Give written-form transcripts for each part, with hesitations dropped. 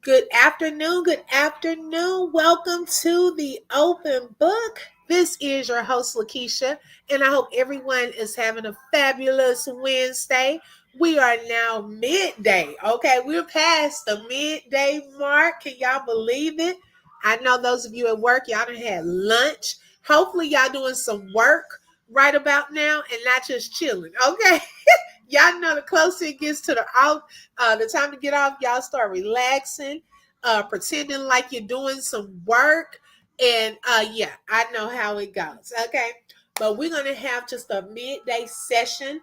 Good afternoon. Good afternoon. Welcome to the open book. This is your host, Lakeisha, and I hope everyone is having a fabulous Wednesday. We are now midday. Okay, we're past the midday mark. Can y'all believe it? I know those of you at work, y'all done had lunch. Hopefully, y'all doing some work right about now and not just chilling. Okay. Y'all know the closer it gets to the time to get off, y'all start relaxing, pretending like you're doing some work. And yeah, I know how it goes. Okay. But we're gonna have just a midday session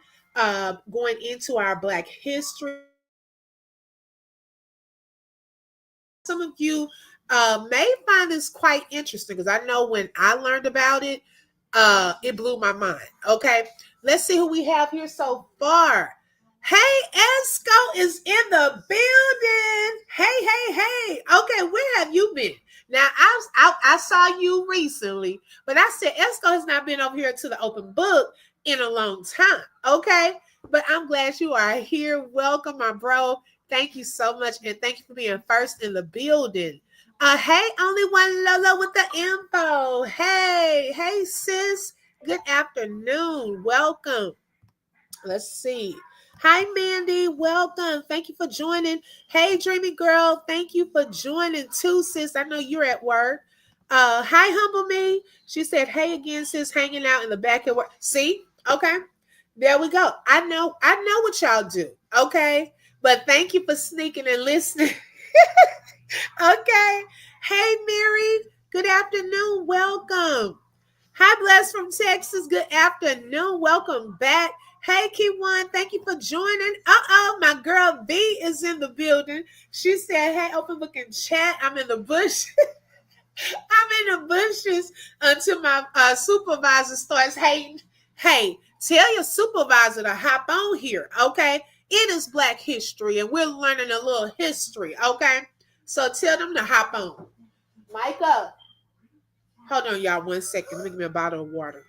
going into our Black History. Some of you may find this quite interesting because I know when I learned about it, it blew my mind. Okay, let's see who we have here so far. Hey, Esco is in the building. Hey. Okay, where have you been? Now, I saw you recently, but I said Esco has not been over here to the open book in a long time. Okay, but I'm glad you are here. Welcome, my bro. Thank you so much, and thank you for being first in the building. Hey, only one Lola with the info. Hey, sis. Good afternoon. Welcome. Let's see. Hi, Mandy. Welcome. Thank you for joining. Hey, Dreamy Girl. Thank you for joining too, sis. I know you're at work. Hi, Humble Me. She said, hey again, sis, hanging out in the back of work. See? Okay. There we go. I know what y'all do. Okay. But thank you for sneaking and listening. Okay. Hey, Mary. Good afternoon. Welcome. Hi, Bless from Texas. Good afternoon. Welcome back. Hey, Key1. Thank you for joining. My girl B is in the building. She said, hey, open book and chat. I'm in the bush. I'm in the bushes until my supervisor starts hating. Hey, tell your supervisor to hop on here, okay? It is Black History, and we're learning a little history, okay? So tell them to hop on. Micah, hold on, y'all, 1 second. Let me give me a bottle of water.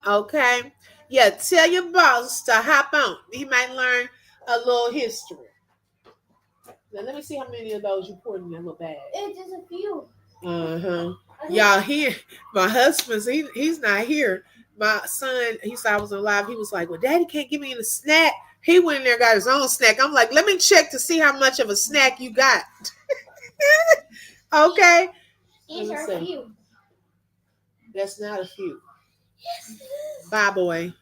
Okay? Yeah, tell your boss to hop on. He might learn a little history. Now, let me see how many of those you poured in that little bag. It's just a few. Uh-huh. Y'all here, my husband's he's not here. My son, he saw I was alive. He was like, well, daddy can't give me a snack. He went in there, got his own snack. I'm like, let me check to see how much of a snack you got. Okay. These are a few. That's not a few. Yes. Bye, boy.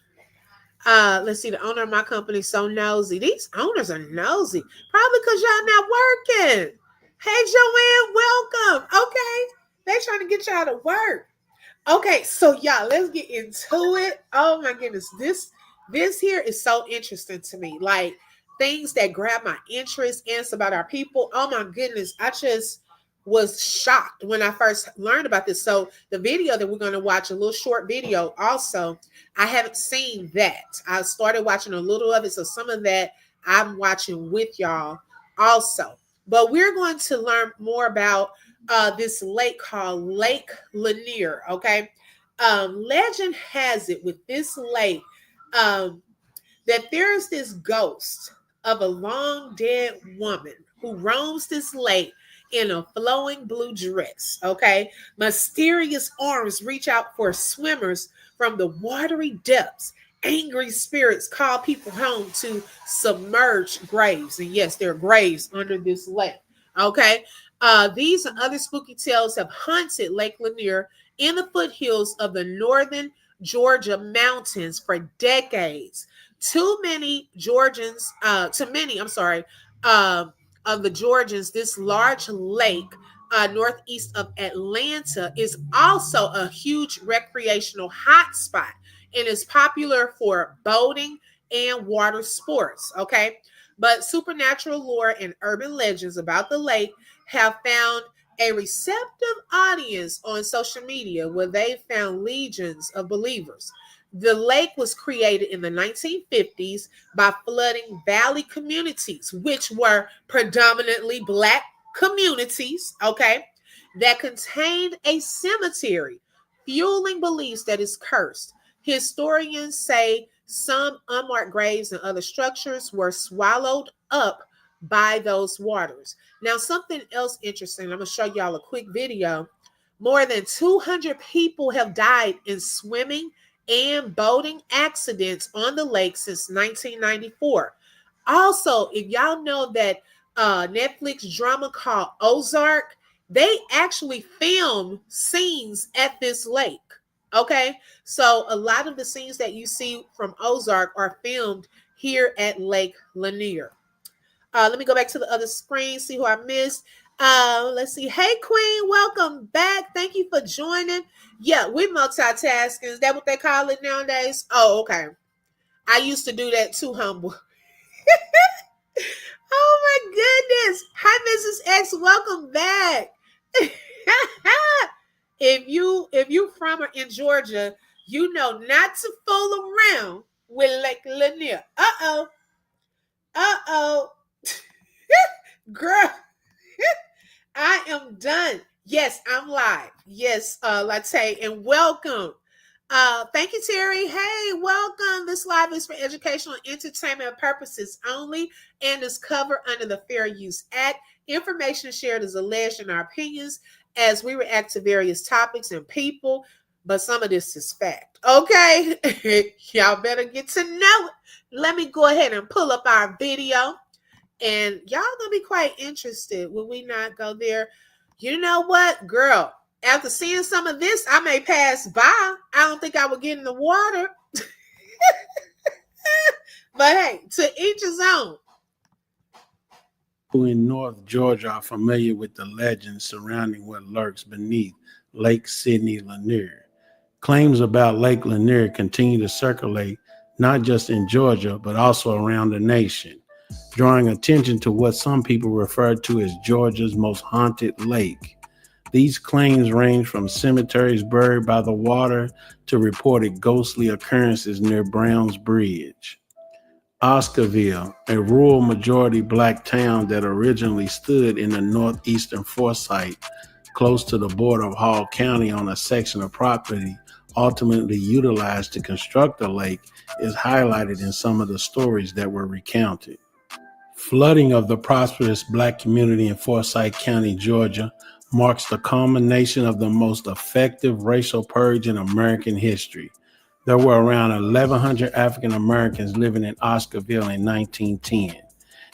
Let's see. The owner of my company so nosy. These owners are nosy. Probably because y'all not working. Hey, Joanne, welcome. Okay. They trying to get y'all to work. Okay, so y'all, let's get into it. Oh my goodness, this here is so interesting to me. Like things that grab my interest, and it's about our people. Oh my goodness, I just was shocked when I first learned about this. So the video that we're going to watch, a little short video, also, I haven't seen that. I started watching a little of it, so some of that I'm watching with y'all also. But we're going to learn more about this lake called Lake Lanier. Okay, legend has it with this lake um, that there is this ghost of a long dead woman who roams this lake in a flowing blue dress. Okay, mysterious arms reach out for swimmers from the watery depths. Angry spirits call people home to submerge graves, and yes, there are graves under this lake. Okay, these and other spooky tales have haunted Lake Lanier in the foothills of the northern Georgia mountains for decades. To many, I'm sorry, of the Georgians, this large lake northeast of Atlanta is also a huge recreational hotspot and is popular for boating and water sports. Okay. But supernatural lore and urban legends about the lake have found a receptive audience on social media where they found legions of believers. The lake was created in the 1950s by flooding valley communities, which were predominantly black communities, okay, that contained a cemetery, fueling beliefs that is cursed. Historians say some unmarked graves and other structures were swallowed up by those waters. Now, something else interesting, I'm going to show y'all a quick video. More than 200 people have died in swimming and boating accidents on the lake since 1994. Also, if y'all know that Netflix drama called Ozark, they actually filmed scenes at this lake. Okay, so a lot of the scenes that you see from Ozark are filmed here at Lake Lanier. Let me go back to the other screen, see who I missed. Let's see. Hey, Queen, welcome back. Thank you for joining. Yeah, we multitasking. Is that what they call it nowadays? Oh, okay. I used to do that too, humble. Oh my goodness. Hi, Mrs. X. Welcome back. if you from or in Georgia, you know not to fool around with Lake Lanier. Uh-oh. Uh-oh. Girl. I am done. Yes, I'm live. Yes, Latte, and welcome. Thank you, Terry. Hey, welcome. This live is for educational and entertainment purposes only and is covered under the Fair Use Act. Information shared is alleged in our opinions as we react to various topics and people, but some of this is fact. Okay, y'all better get to know it. Let me go ahead and pull up our video. And y'all gonna be quite interested. Will we not go there? You know what, girl? After seeing some of this, I may pass by. I don't think I would get in the water. But hey, to each his own. Who in North Georgia are familiar with the legends surrounding what lurks beneath Lake Sidney Lanier. Claims about Lake Lanier continue to circulate not just in Georgia, but also around the nation, drawing attention to what some people refer to as Georgia's most haunted lake. These claims range from cemeteries buried by the water to reported ghostly occurrences near Brown's Bridge. Oscarville, a rural majority black town that originally stood in the northeastern Forsyth, close to the border of Hall County on a section of property ultimately utilized to construct the lake, is highlighted in some of the stories that were recounted. Flooding of the prosperous black community in Forsyth County, Georgia, marks the culmination of the most effective racial purge in American history. There were around 1,100 African Americans living in Oscarville in 1910,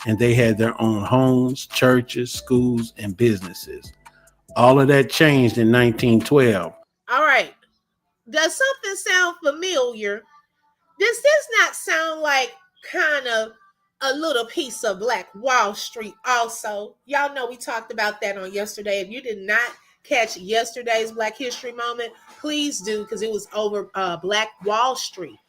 and they had their own homes, churches, schools, and businesses. All of that changed in 1912. All right. Does something sound familiar? Does this not sound like kind of a little piece of Black Wall Street also? Y'all know we talked about that on yesterday. If you did not catch yesterday's Black History Moment, please do, because it was over Black Wall Street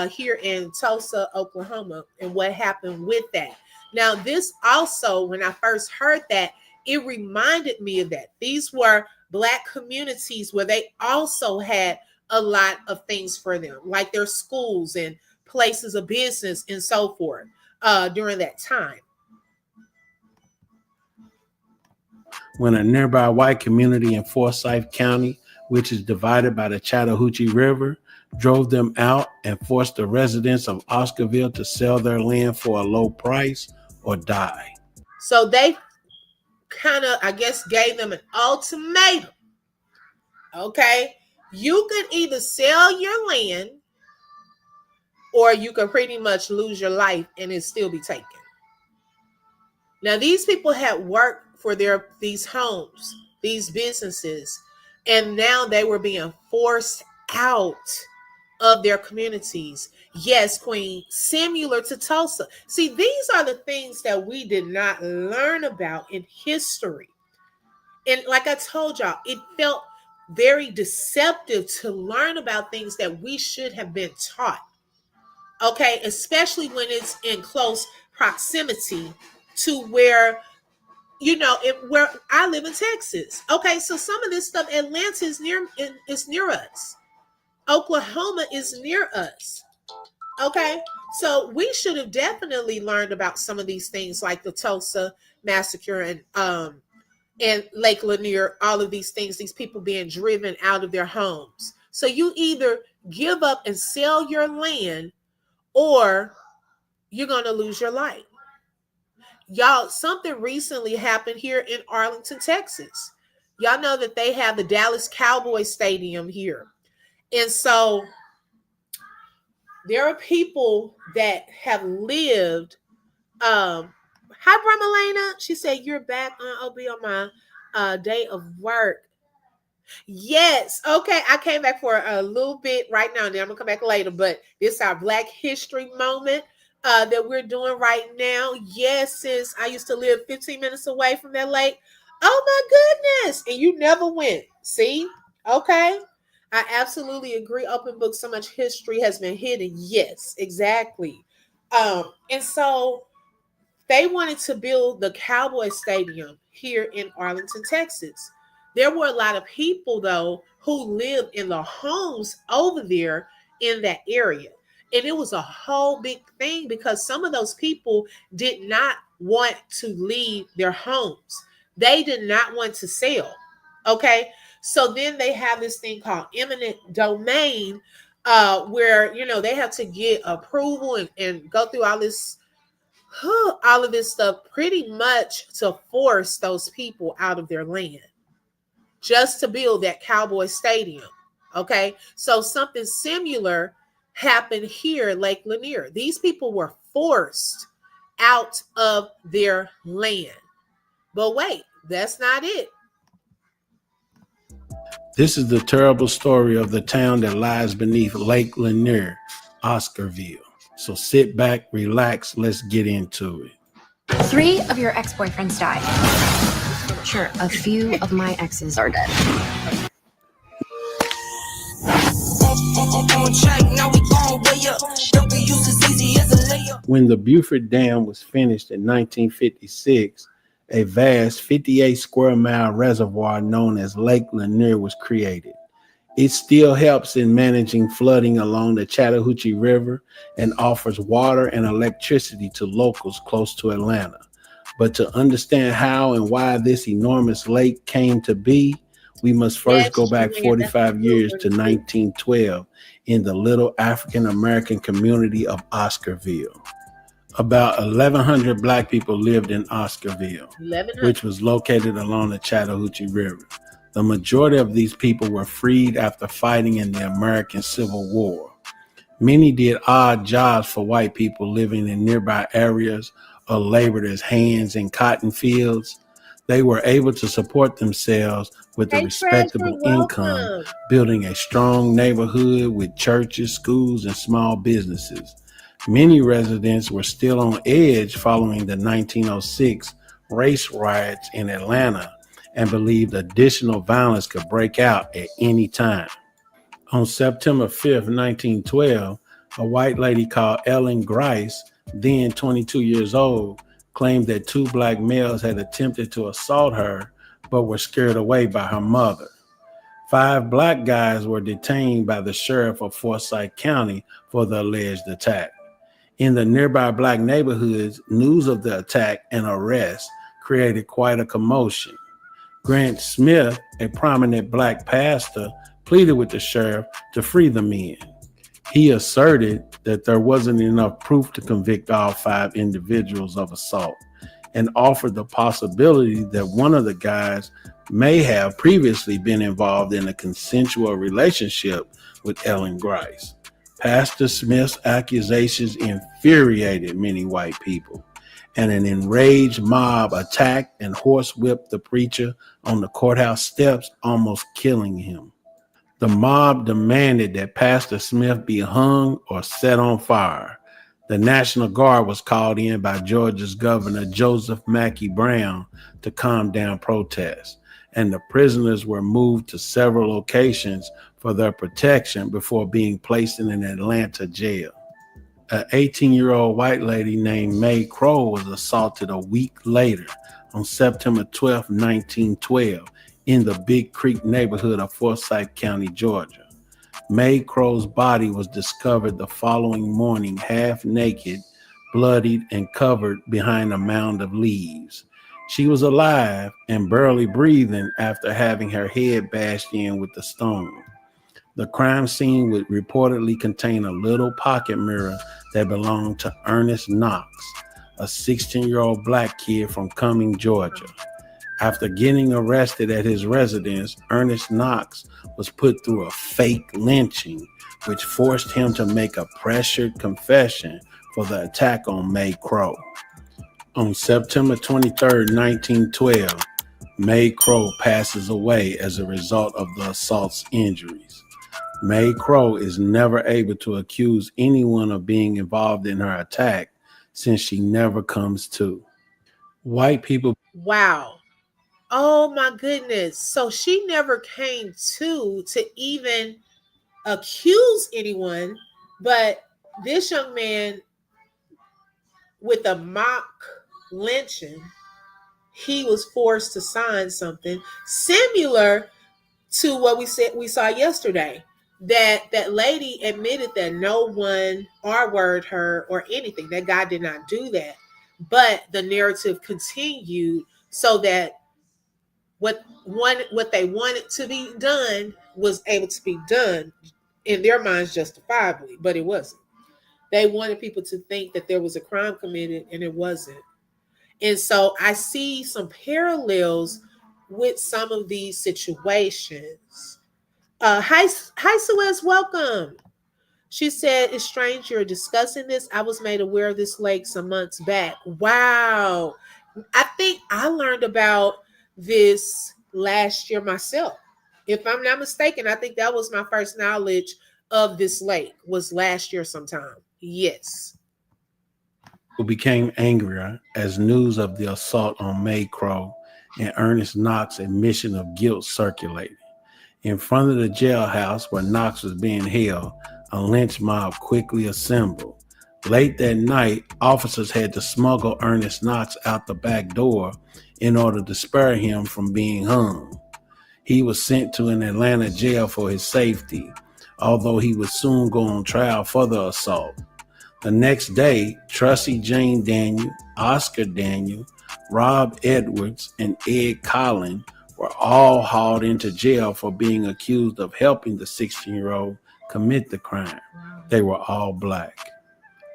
here in Tulsa, Oklahoma, and what happened with that. Now, this also, when I first heard that, it reminded me of that. These were Black communities where they also had a lot of things for them, like their schools and places of business and so forth during that time. When a nearby white community in Forsyth County, which is divided by the Chattahoochee River, drove them out and forced the residents of Oscarville to sell their land for a low price or die. So they kind of, I guess, gave them an ultimatum. Okay, you could either sell your land or you could pretty much lose your life and it still be taken. Now, these people had worked for these homes, these businesses, and now they were being forced out of their communities. Yes, Queen, similar to Tulsa. See, these are the things that we did not learn about in history. And like I told y'all, it felt very deceptive to learn about things that we should have been taught. Okay, especially when it's in close proximity to where where I live in Texas. Okay, so some of this stuff, Atlanta is near us. Oklahoma is near us. Okay. So we should have definitely learned about some of these things like the Tulsa massacre and Lake Lanier, all of these things, these people being driven out of their homes. So you either give up and sell your land or you're going to lose your life. Y'all, something recently happened here in Arlington, Texas. Y'all know that they have the Dallas Cowboys Stadium here. And so there are people that have lived. Hi, Bramalena. She said, "You're back on OB on my day of work." Yes. Okay. I came back for a little bit right now. Then I'm gonna come back later. But this is our Black History moment that we're doing right now. Yes, sis. I used to live 15 minutes away from that lake. Oh my goodness. And you never went. See? Okay. I absolutely agree. Open book, so much history has been hidden. Yes, exactly. And so they wanted to build the Cowboy Stadium here in Arlington, Texas. There were a lot of people, though, who lived in the homes over there in that area. And it was a whole big thing because some of those people did not want to leave their homes. They did not want to sell. Okay. So then they have this thing called eminent domain, where, they have to get approval and go through all of this stuff pretty much to force those people out of their land just to build that Cowboy Stadium. Okay. So something similar happened here, Lake Lanier. These people were forced out of their land. But wait, that's not it. This is the terrible story of the town that lies beneath Lake Lanier, Oscarville. So sit back, relax, let's get into it. 3 of your ex-boyfriends died. Sure, a few of my exes are dead. When the Beaufort Dam was finished in 1956, a vast 58 square mile reservoir known as Lake Lanier was created. It still helps in managing flooding along the Chattahoochee River and offers water and electricity to locals close to Atlanta. But to understand how and why this enormous lake came to be, we must first go back 45 years to 1912 in the little African American community of Oscarville. About 1,100 Black people lived in Oscarville, which was located along the Chattahoochee River. The majority of these people were freed after fighting in the American Civil War. Many did odd jobs for white people living in nearby areas or labored as hands in cotton fields. They were able to support themselves with a respectable income, building a strong neighborhood with churches, schools, and small businesses. Many residents were still on edge following the 1906 race riots in Atlanta and believed additional violence could break out at any time. On September 5th, 1912, a white lady called Ellen Grice, then 22 years old, claimed that 2 Black males had attempted to assault her but were scared away by her mother. 5 Black guys were detained by the sheriff of Forsyth County for the alleged attack. In the nearby Black neighborhoods, news of the attack and arrest created quite a commotion. Grant Smith, a prominent Black pastor, pleaded with the sheriff to free the men. He asserted that there wasn't enough proof to convict all 5 individuals of assault and offered the possibility that one of the guys may have previously been involved in a consensual relationship with Ellen Grice. Pastor Smith's accusations infuriated many white people, and an enraged mob attacked and horsewhipped the preacher on the courthouse steps, almost killing him. The mob demanded that Pastor Smith be hung or set on fire. The National Guard was called in by Georgia's Governor Joseph Mackey Brown to calm down protests, and the prisoners were moved to several locations for their protection before being placed in an Atlanta jail. An 18-year-old white lady named Mae Crow was assaulted a week later on September 12, 1912, in the Big Creek neighborhood of Forsyth County, Georgia. May Crow's body was discovered the following morning, half naked, bloodied, and covered behind a mound of leaves. She was alive and barely breathing after having her head bashed in with a stone. The crime scene would reportedly contain a little pocket mirror that belonged to Ernest Knox, a 16-year-old black kid from Cumming, Georgia. After getting arrested at his residence, Ernest Knox was put through a fake lynching, which forced him to make a pressured confession for the attack on May Crow. On September 23, 1912, May Crow passes away as a result of the assault's injuries. May Crow is never able to accuse anyone of being involved in her attack since she never comes to. White people. Wow. Oh my goodness. So she never came to even accuse anyone, but this young man with a mock lynching, he was forced to sign something similar to what we saw yesterday. That lady admitted that no one R-word her or anything. That guy did not do that. But the narrative continued so that what they wanted to be done was able to be done in their minds justifiably, but it wasn't. They wanted people to think that there was a crime committed and it wasn't. And so I see some parallels with some of these situations. Hi, Suez, welcome. She said, it's strange you're discussing this. I was made aware of this lake some months back. Wow. I think I learned about this last year myself. If I'm not mistaken, I think that was my first knowledge of this lake was last year sometime. Yes. Who became angrier as news of the assault on May Crow and Ernest Knox's admission of guilt circulated. In front of the jailhouse where Knox was being held, a lynch mob quickly assembled. Late that night, officers had to smuggle Ernest Knox out the back door in order to spare him from being hung. He was sent to an Atlanta jail for his safety, although he would soon go on trial for the assault. The next day, Trussie Jane Daniel, Oscar Daniel, Rob Edwards, and Ed Collin were all hauled into jail for being accused of helping the 16-year-old commit the crime. They were all black.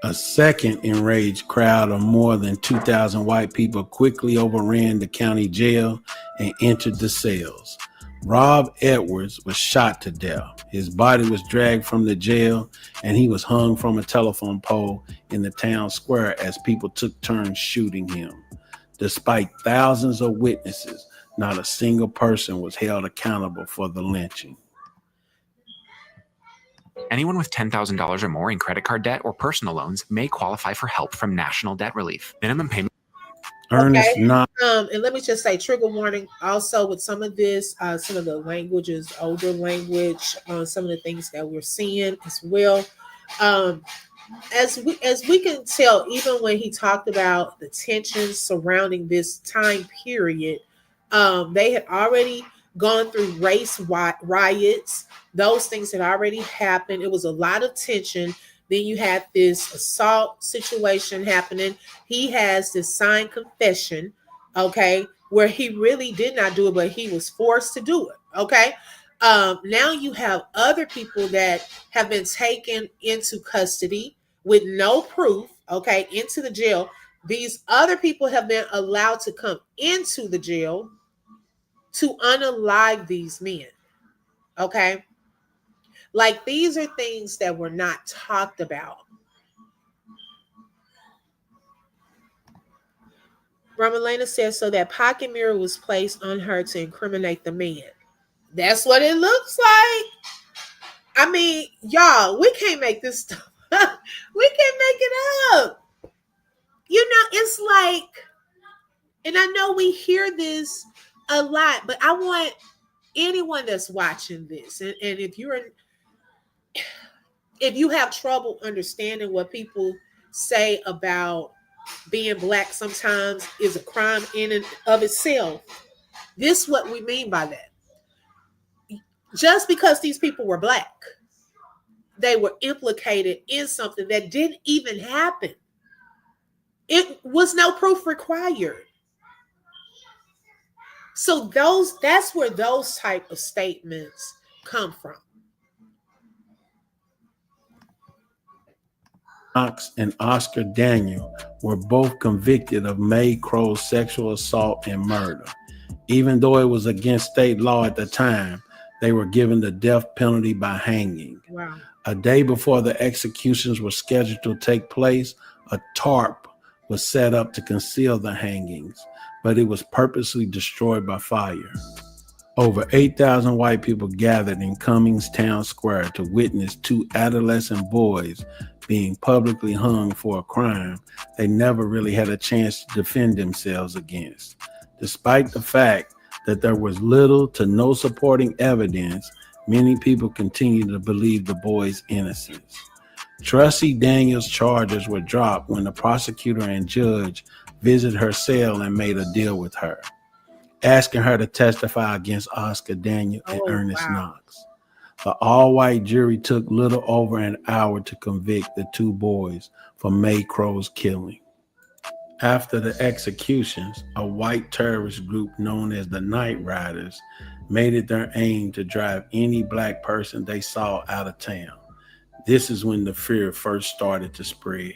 A second enraged crowd of more than 2,000 white people quickly overran the county jail and entered the cells. Rob Edwards was shot to death. His body was dragged from the jail and he was hung from a telephone pole in the town square as people took turns shooting him. Despite thousands of witnesses, not a single person was held accountable for the lynching. Anyone with $10,000 or more in credit card debt or personal loans may qualify for help from National Debt Relief. Minimum payment. Ernest Knox. And let me just say, trigger warning. Also, with some of this, some of the language is older language. Some of the things that we're seeing as well. As we can tell, even when he talked about the tensions surrounding this time period, they had already gone through race riots. Those things had already happened. It was a lot of tension. Then you had this assault situation happening. He has this signed confession, okay, where he really did not do it, but he was forced to do it, okay? Now you have other people that have been taken into custody with no proof, okay, into the jail. These other people have been allowed to come into the jail to unalive these men, okay? Like, these are things that were not talked about. Ramalena says, so that pocket mirror was placed on her to incriminate the man. That's what it looks like. I mean, y'all, we can't make this stuff up. We can't make it up. You know, it's like, and I know we hear this a lot, but I want anyone that's watching this, and if you have trouble understanding what people say about being black sometimes is a crime in and of itself, this is what we mean by that. Just because these people were black, they were implicated in something that didn't even happen. It was no proof required. So that's where those type of statements come from. Knox and Oscar Daniel were both convicted of May Crow's sexual assault and murder. Even though it was against state law at the time, they were given the death penalty by hanging. Wow. A day before the executions were scheduled to take place, a tarp was set up to conceal the hangings, but it was purposely destroyed by fire. Over 8,000 white people gathered in Cummings Town Square to witness two adolescent boys being publicly hung for a crime they never really had a chance to defend themselves against. Despite the fact that there was little to no supporting evidence, many people continued to believe the boys' innocence. Trustee Daniels' charges were dropped when the prosecutor and judge visited her cell and made a deal with her, asking her to testify against Oscar Daniel and Ernest Knox. The all-white jury took little over an hour to convict the two boys for May Crow's killing. After the executions, a white terrorist group known as the Night Riders made it their aim to drive any black person they saw out of town. This is when the fear first started to spread.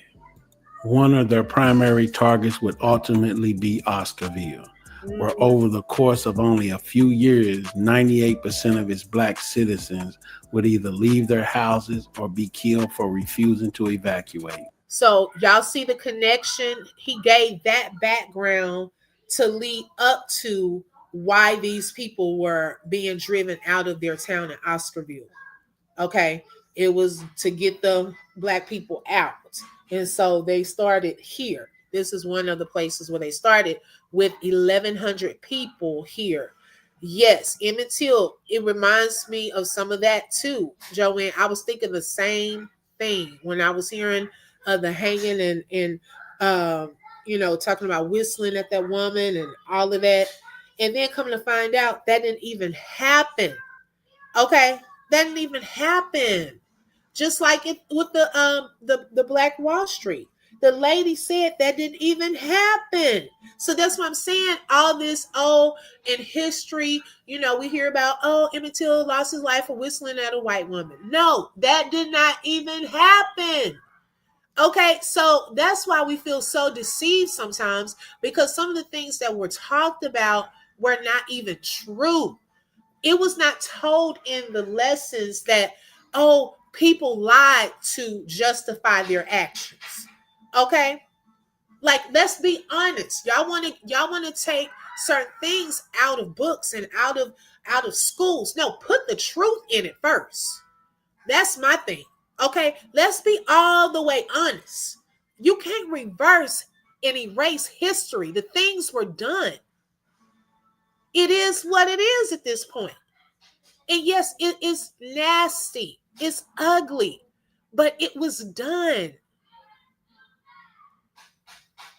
One of their primary targets would ultimately be Oscarville, where over the course of only a few years, 98% of its black citizens would either leave their houses or be killed for refusing to evacuate. So y'all see the connection? He gave that background to lead up to why these people were being driven out of their town in Oscarville. Okay. It was to get the black people out. And so they started here. This is one of the places where they started with 1,100 people here. Yes, Emmett Till, it reminds me of some of that too, Joanne. I was thinking the same thing when I was hearing the hanging and talking about whistling at that woman and all of that. And then coming to find out that didn't even happen. Okay, that didn't even happen. Just like it with the Black Wall Street. The lady said that didn't even happen. So that's what I'm saying. All this, in history, we hear about, Emmett Till lost his life for whistling at a white woman. No, that did not even happen. Okay, so that's why we feel so deceived sometimes, because some of the things that were talked about were not even true. It was not told in the lessons that, people lied to justify their actions. Okay? Like, let's be honest. Y'all want to take certain things out of books and out of schools. No, put the truth in it first. That's my thing. Okay? Let's be all the way honest. You can't reverse and erase history. The things were done. It is what it is at this point. And yes, it is nasty. It's ugly, but it was done.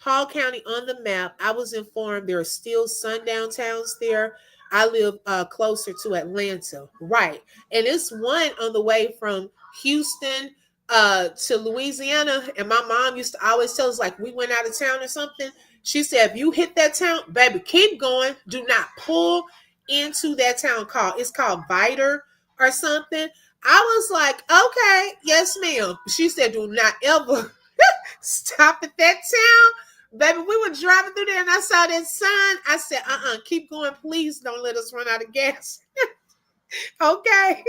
Hall County on the map. I was informed there are still sundown towns there. I live closer to Atlanta, right? And it's one on the way from Houston to Louisiana. And my mom used to always tell us, like, we went out of town or something. She said, if you hit that town, baby, keep going. Do not pull into that town. It's called Viter or something. I was like, okay, yes, ma'am. She said, do not ever stop at that town. Baby, we were driving through there and I saw that sign. I said, keep going. Please don't let us run out of gas. Okay.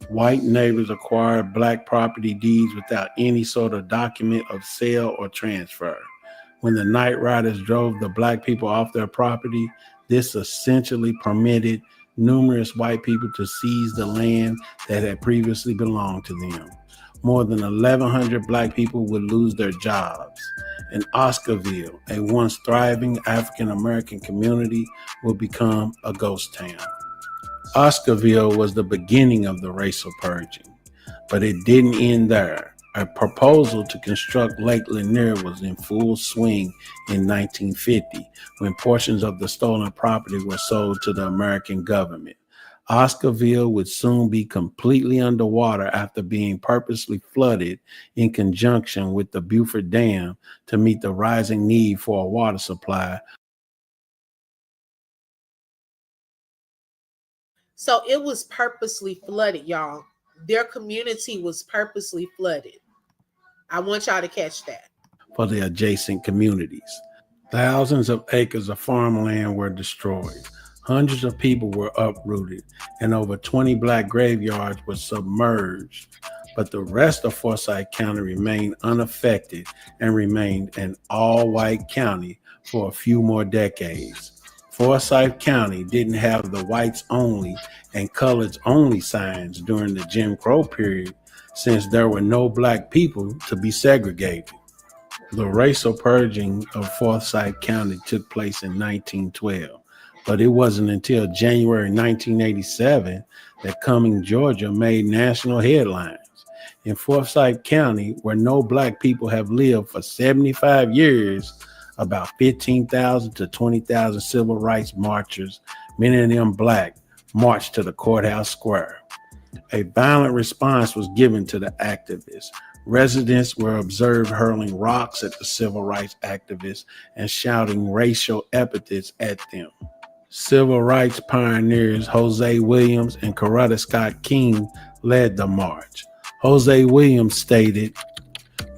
White neighbors acquired black property deeds without any sort of document of sale or transfer. When the Night Riders drove the black people off their property, this essentially permitted numerous white people to seize the land that had previously belonged to them. More than 1,100 black people would lose their jobs. And Oscarville, a once thriving African-American community, would become a ghost town. Oscarville was the beginning of the racial purging, but it didn't end there. A proposal to construct Lake Lanier was in full swing in 1950 when portions of the stolen property were sold to the American government. Oscarville would soon be completely underwater after being purposely flooded in conjunction with the Beaufort Dam to meet the rising need for a water supply. So it was purposely flooded, y'all. Their community was purposely flooded. I want y'all to catch that. For the adjacent communities. Thousands of acres of farmland were destroyed. Hundreds of people were uprooted, and over 20 black graveyards were submerged. But the rest of Forsyth County remained unaffected and remained an all white county for a few more decades. Forsyth County didn't have the whites only and coloreds only signs during the Jim Crow period, since there were no black people to be segregated. The racial purging of Forsyth County took place in 1912, but it wasn't until January 1987 that Cumming, Georgia made national headlines. In Forsyth County, where no black people have lived for 75 years, about 15,000 to 20,000 civil rights marchers, many of them black, marched to the courthouse square. A violent response was given to the activists. Residents were observed hurling rocks at the civil rights activists and shouting racial epithets at them. Civil rights pioneers Jose Williams and Coretta Scott King led the march. Jose Williams stated,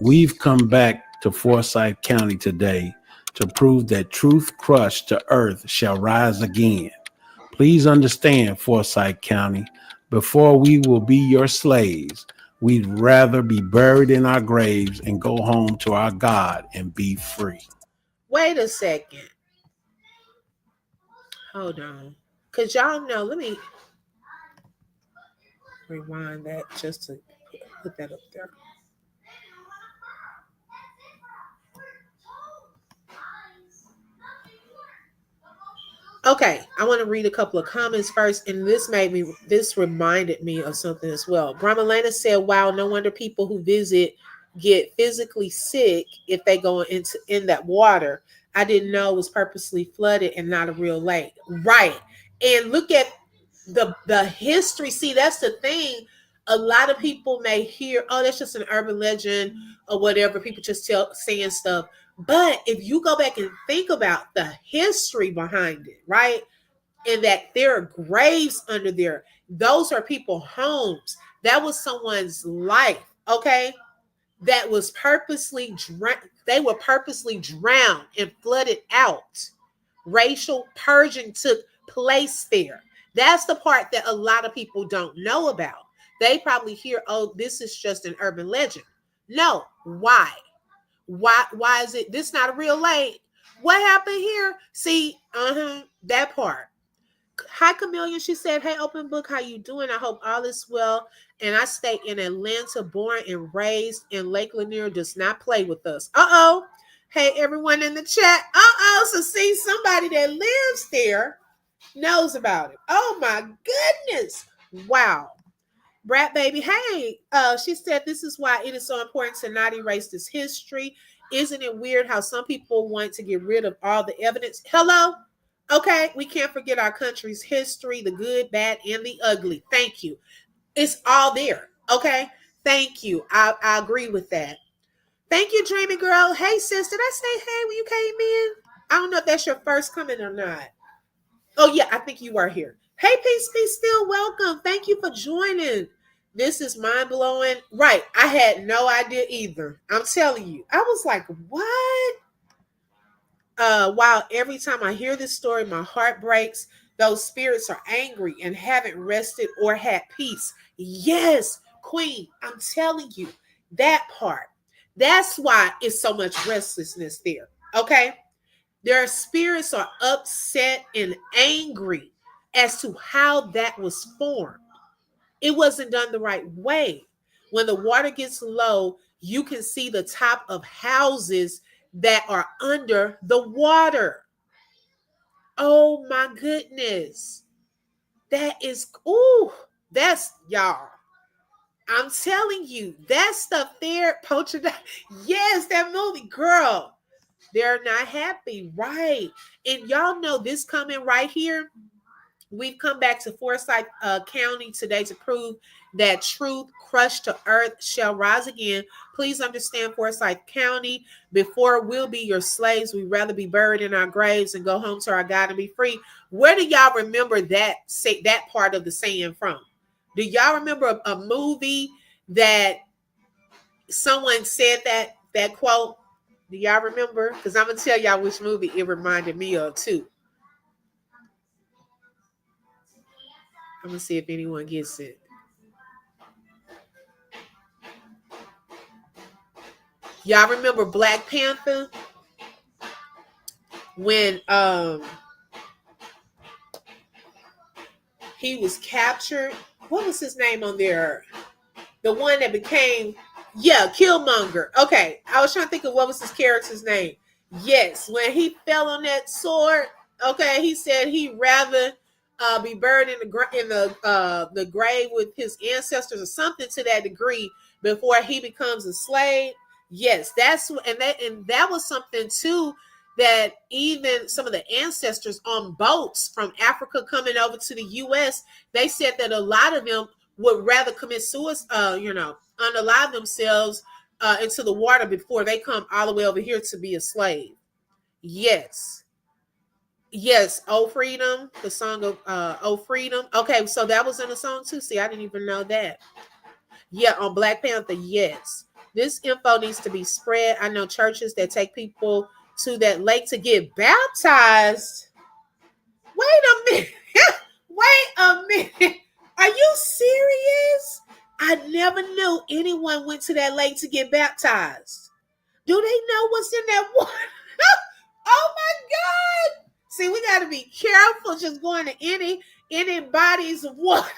"We've come back to Forsyth County today to prove that truth crushed to earth shall rise again. Please understand, Forsyth County, before we will be your slaves, we'd rather be buried in our graves and go home to our God and be free." Wait a second. Hold on. Because y'all know, let me rewind that just to put that up there. Okay, I want to read a couple of comments first, and this reminded me of something as well. Brahmalena said, "Wow, no wonder people who visit get physically sick if they go in that water. I didn't know it was purposely flooded and not a real lake." Right, and look at the history. See, that's the thing. A lot of people may hear, "Oh, that's just an urban legend or whatever." People just saying stuff. But if you go back and think about the history behind it, right? And that there are graves under there, those are people's homes. That was someone's life, okay? That was purposely they were purposely drowned and flooded out. Racial purging took place there. That's the part that a lot of people don't know about. They probably hear, "Oh, this is just an urban legend." No, why? Why is it this not a real lake? What happened here? See, that part. Hi Chameleon, she said, "Hey open book, how you doing? I hope all is well. And I stay in Atlanta, born and raised in Lake Lanier, does not play with us." Uh-oh. Hey everyone in the chat. Uh-oh. So see, somebody that lives there knows about it. Oh my goodness. Wow. Brat baby, hey, she said, "This is why it is so important to not erase this history. Isn't it weird how some people want to get rid of all the evidence?" Hello? Okay, we can't forget our country's history, the good, bad, and the ugly. Thank you. It's all there. Okay? Thank you. I agree with that. Thank you, Dreamy Girl. Hey, sis, did I say hey when you came in? I don't know if that's your first coming or not. Oh, yeah, I think you were here. Hey, Peace Be Still, welcome. Thank you for joining. This is mind blowing. Right. I had no idea either. I'm telling you. I was like, what? Wow, every time I hear this story, my heart breaks. Those spirits are angry and haven't rested or had peace. Yes, Queen, I'm telling you that part. That's why it's so much restlessness there. Okay. Their spirits are upset and angry as to how that was formed. It wasn't done the right way. When the water gets low, you can see the top of houses that are under the water. Oh my goodness. That is, ooh, that's y'all. I'm telling you, that stuff there, Poacher. Yes, that movie, girl. They're not happy, right? And y'all know this coming right here. We've come back to Forsyth County today to prove that truth crushed to earth shall rise again. Please understand, Forsyth County, before we'll be your slaves, we'd rather be buried in our graves and go home to our God and be free. Where do y'all remember that part of the saying from? Do y'all remember a movie that someone said that quote? Do y'all remember? Because I'm gonna tell y'all which movie it reminded me of too. I'm gonna see if anyone gets it. Y'all remember Black Panther when he was captured? What was his name on there? The one that became, yeah, Killmonger. Okay, I was trying to think of what was his character's name. Yes, when he fell on that sword, okay, he said he'd rather be buried in the grave with his ancestors or something to that degree before he becomes a slave. Yes, that was something too, that even some of the ancestors on boats from Africa coming over to the U.S., they said that a lot of them would rather commit suicide, unalive themselves into the water before they come all the way over here to be a slave. Yes. Yes, Oh Freedom, the song of Oh Freedom. Okay, so that was in a song too. See, I didn't even know that. Yeah, on Black Panther, yes. This info needs to be spread. I know churches that take people to that lake to get baptized. Wait a minute. Wait a minute. Are you serious? I never knew anyone went to that lake to get baptized. Do they know what's in that water? Oh my God. See, we got to be careful just going to any bodies of water.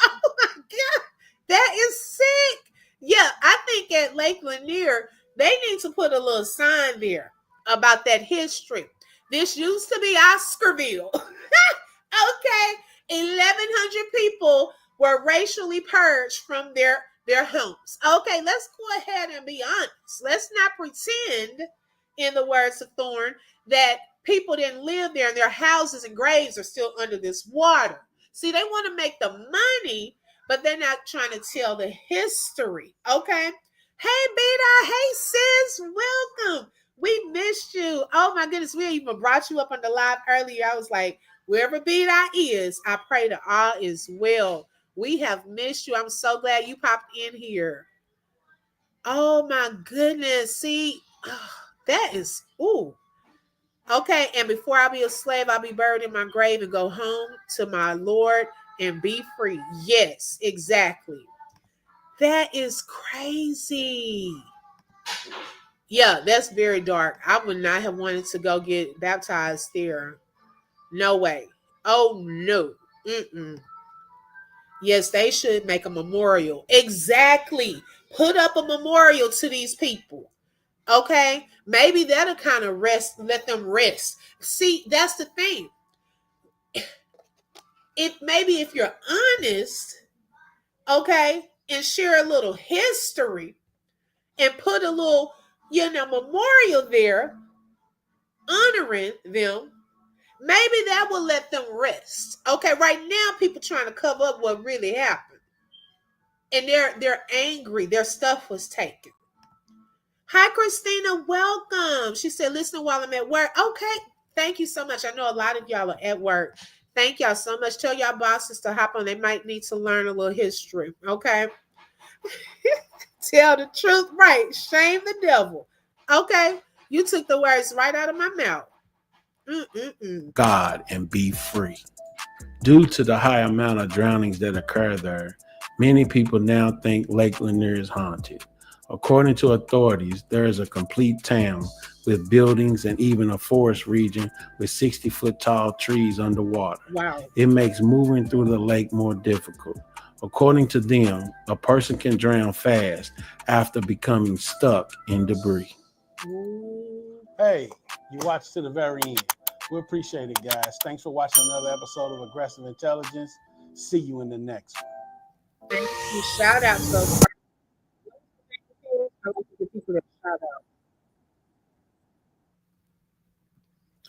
Oh my God. That is sick. Yeah, I think at Lake Lanier, they need to put a little sign there about that history. This used to be Oscarville. Okay, 1,100 people were racially purged from their homes. Okay, let's go ahead and be honest. Let's not pretend, in the words of Thorne, that people didn't live there and their houses and graves are still under this water. See, they want to make the money, but they're not trying to tell the history. Okay. Hey, Beta. Hey, sis. Welcome. We missed you. Oh, my goodness. We even brought you up on the live earlier. I was like, wherever Beta is, I pray that all is well. We have missed you. I'm so glad you popped in here. Oh, my goodness. See, that is, ooh. Okay, and before I be a slave, I'll be buried in my grave and go home to my Lord and be free. Yes, exactly. That is crazy. Yeah, that's very dark. I would not have wanted to go get baptized there. No way. Oh, no. Mm-mm. Yes, they should make a memorial. Exactly. Put up a memorial to these people. Okay, maybe that'll kind of let them rest. See, that's the thing. If you're honest, okay, and share a little history and put a little, memorial there honoring them, maybe that will let them rest. Okay, right now people trying to cover up what really happened. And they're angry. Their stuff was taken. Hi, Christina. Welcome. She said, listen while I'm at work. Okay. Thank you so much. I know a lot of y'all are at work. Thank y'all so much. Tell y'all bosses to hop on. They might need to learn a little history. Okay. Tell the truth. Right. Shame the devil. Okay. You took the words right out of my mouth. God and be free. Due to the high amount of drownings that occur there, many people now think Lake Lanier is haunted. According to authorities, there is a complete town with buildings and even a forest region with 60-foot tall trees underwater. Wow. It makes moving through the lake more difficult. According to them, a person can drown fast after becoming stuck in debris. Hey, you watched to the very end. We appreciate it, guys. Thanks for watching another episode of Aggressive Intelligence. See you in the next one. Thank you. Shout out to those. I want to give people that shout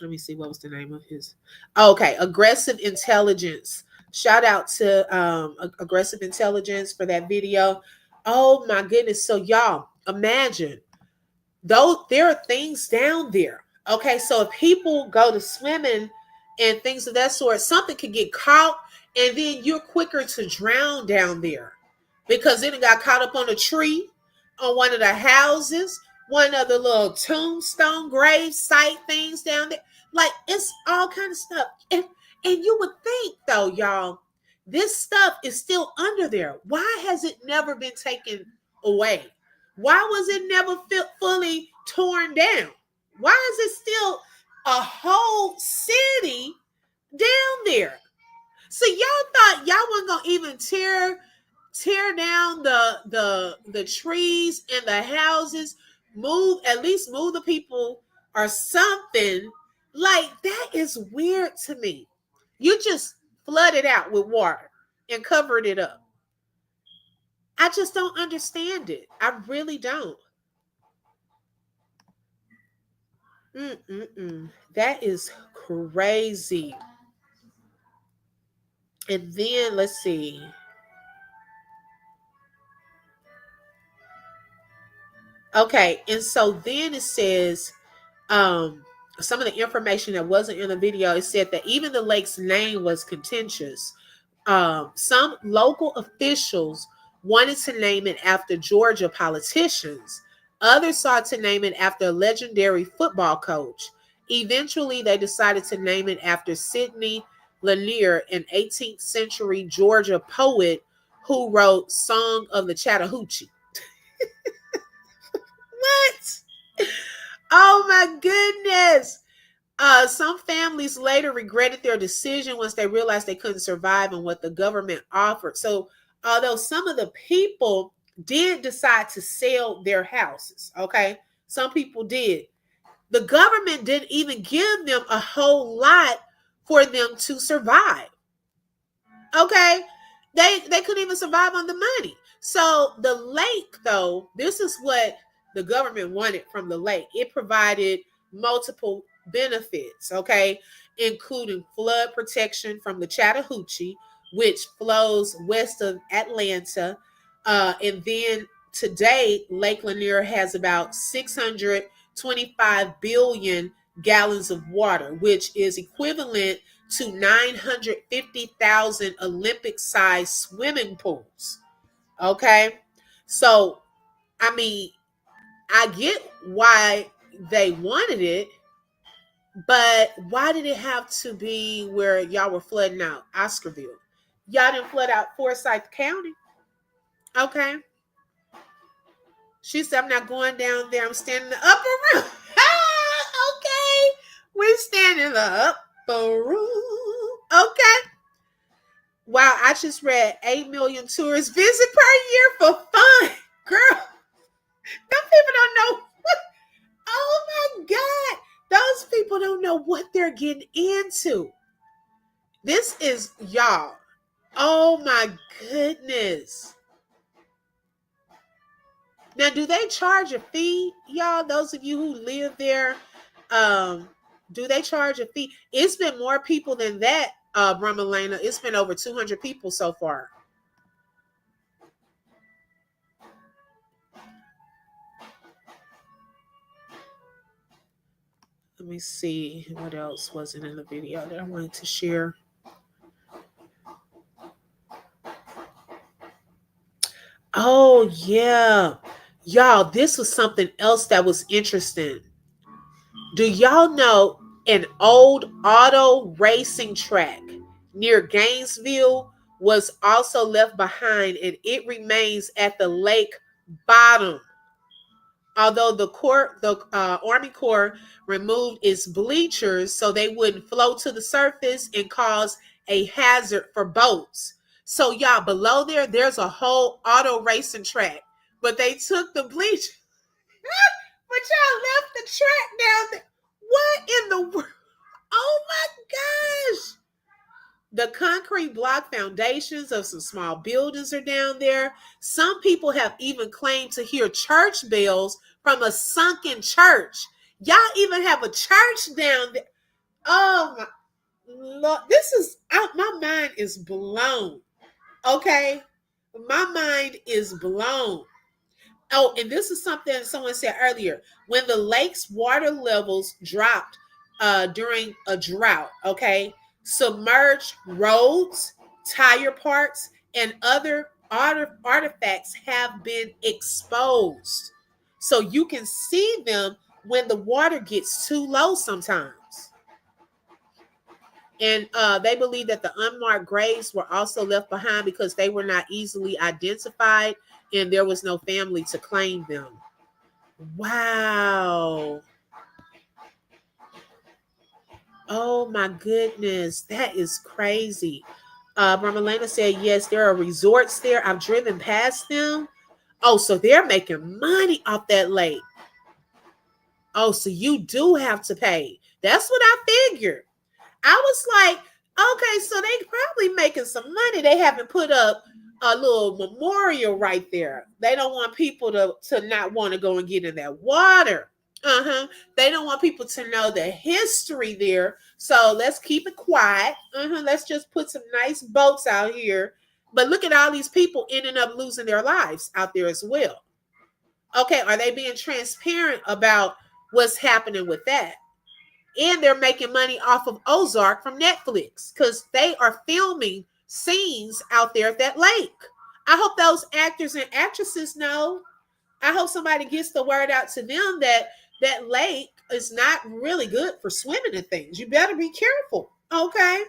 out. let me see, what was the name of his? Okay, Aggressive Intelligence. Shout out to Aggressive Intelligence for that video. Oh my goodness. So y'all imagine, though there are things down there. Okay, so if people go to swimming and things of that sort, something could get caught and then you're quicker to drown down there because then it got caught up on a tree, on one of the houses, one of the little tombstone grave site things down there. Like, it's all kind of stuff. And you would think though, y'all, this stuff is still under there. Why has it never been taken away? Why was it never fully torn down? Why is it still a whole city down there? So y'all thought y'all wasn't gonna even tear down the trees and the houses, at least move the people or something. Like, that is weird to me. You just flood it out with water and covered it up. I just don't understand it. I really don't. That is crazy. And then let's see. Okay, and so then it says some of the information that wasn't in the video. It said that even the lake's name was contentious. Some local officials wanted to name it after Georgia politicians. Others sought to name it after a legendary football coach. Eventually, they decided to name it after Sidney Lanier, an 18th century Georgia poet who wrote Song of the Chattahoochee. What? Oh my goodness. Some families later regretted their decision once they realized they couldn't survive on what the government offered. So, although some of the people did decide to sell their houses, okay, some people did, the government didn't even give them a whole lot for them to survive. Okay, they couldn't even survive on the money. So the lake, though, this is what the government wanted from the lake. It provided multiple benefits, okay, including flood protection from the Chattahoochee, which flows west of Atlanta. And then today, Lake Lanier has about 625 billion gallons of water, which is equivalent to 950,000 Olympic-sized swimming pools. Okay, so I mean, I get why they wanted it, but why did it have to be where y'all were flooding out Oscarville? Y'all didn't flood out Forsyth County. Okay. She said, I'm not going down there. I'm standing in the upper room. Okay. We're standing in the upper room. Okay. Wow, I just read 8 million tourists visit per year for fun. Girl, them people don't know. Oh my God. Those people don't know what they're getting into. This is y'all. Oh my goodness. Now, do they charge a fee, y'all? Those of you who live there, do they charge a fee? It's been more people than that, Brumalena. It's been over 200 people so far. Let me see what else wasn't in the video that I wanted to share. Oh, yeah. Y'all, this was something else that was interesting. Do y'all know an old auto racing track near Gainesville was also left behind, and it remains at the lake bottom? Although the Army Corps removed its bleachers so they wouldn't float to the surface and cause a hazard for boats. So y'all, below there's a whole auto racing track, but they took the bleachers. But y'all left the track down there. What in the world? Oh my gosh. The concrete block foundations of some small buildings are down there. Some people have even claimed to hear church bells from a sunken church. Y'all even have a church down there. Oh my Lord, this is out. My mind is blown. Okay, my mind is blown. Oh, and this is something someone said earlier. When the lake's water levels dropped during a drought, okay, submerged roads, tire parts, and other artifacts have been exposed. So you can see them when the water gets too low sometimes. And they believe that the unmarked graves were also left behind because they were not easily identified and there was no family to claim them. Wow. Oh my goodness. That is crazy. Marmalena said, yes, there are resorts there. I've driven past them. Oh, so they're making money off that lake. Oh, so you do have to pay. That's what I figured. I was like, okay, so they probably making some money. They haven't put up a little memorial right there. They don't want people to not want to go and get in that water. They don't want people to know the history there. So let's keep it quiet. Let's just put some nice boats out here. But look at all these people ending up losing their lives out there as well. Okay, are they being transparent about what's happening with that? And they're making money off of Ozark from Netflix because they are filming scenes out there at that lake. I hope those actors and actresses know. I hope somebody gets the word out to them that that lake is not really good for swimming and things. You better be careful. Okay.